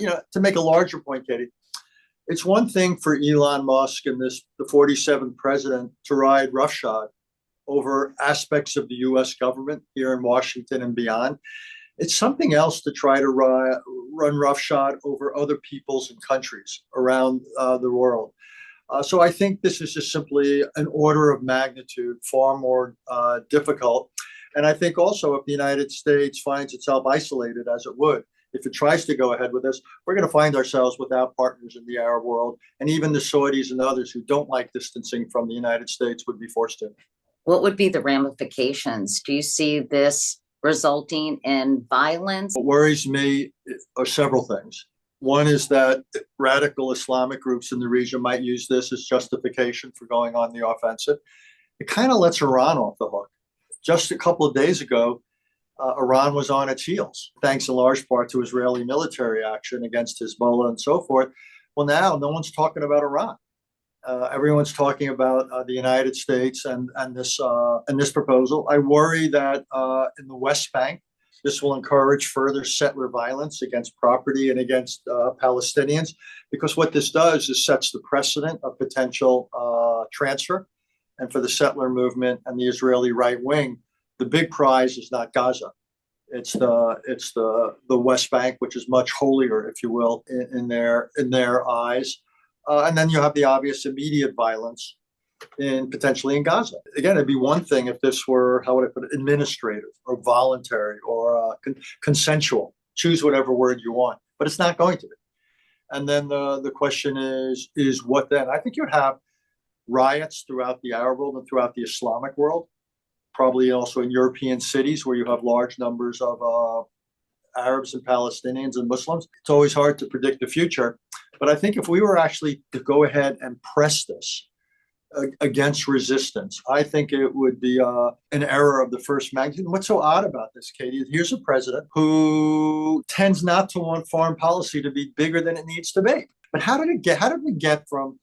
To make a larger point, Katie, it's one thing for Elon Musk and the 47th president to ride roughshod over aspects of the U.S. government here in Washington and beyond. It's something else to try to run roughshod over other peoples and countries around the world. So I think this is just simply an order of magnitude far more difficult. And I think also if the United States finds itself isolated, as it would, if it tries to go ahead with this, we're going to find ourselves without partners in the Arab world. And even the Saudis and others who don't like distancing from the United States would be forced to. What would be the ramifications? Do you see this resulting in violence? What worries me are several things. One is that radical Islamic groups in the region might use this as justification for going on the offensive. It kind of lets Iran off the hook. Just a couple of days ago, Iran was on its heels, thanks in large part to Israeli military action against Hezbollah and so forth. Well, now no one's talking about Iran. Everyone's talking about the United States and this proposal. I worry that in the West Bank, this will encourage further settler violence against property and against Palestinians, because what this does is sets the precedent of potential transfer. And for the settler movement and the Israeli right wing, the big prize is not Gaza. It's the West Bank, which is much holier, if you will, in their eyes. And then you have the obvious immediate violence potentially in Gaza. Again, it'd be one thing if this were, how would I put it, administrative or voluntary or consensual. Choose whatever word you want, but it's not going to be. And then the question is what then? I think you'd have riots throughout the Arab world and throughout the Islamic world, probably also in European cities where you have large numbers of Arabs and Palestinians and Muslims. It's always hard to predict the future. But I think if we were actually to go ahead and press this against resistance, I think it would be an error of the first magnitude. And what's so odd about this, Katie, here's a president who tends not to want foreign policy to be bigger than it needs to be. But how did we get from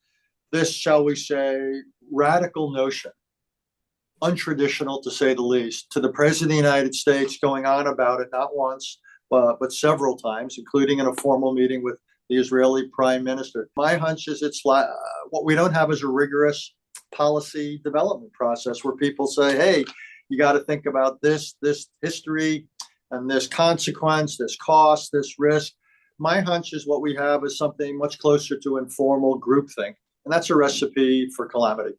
this, shall we say, radical notion, untraditional to say the least, to the president of the United States going on about it not once, but several times, including in a formal meeting with the Israeli prime minister? My hunch is what we don't have is a rigorous policy development process where people say, hey, you got to think about this history and this consequence, this cost, this risk. My hunch is what we have is something much closer to informal groupthink. And that's a recipe for calamity.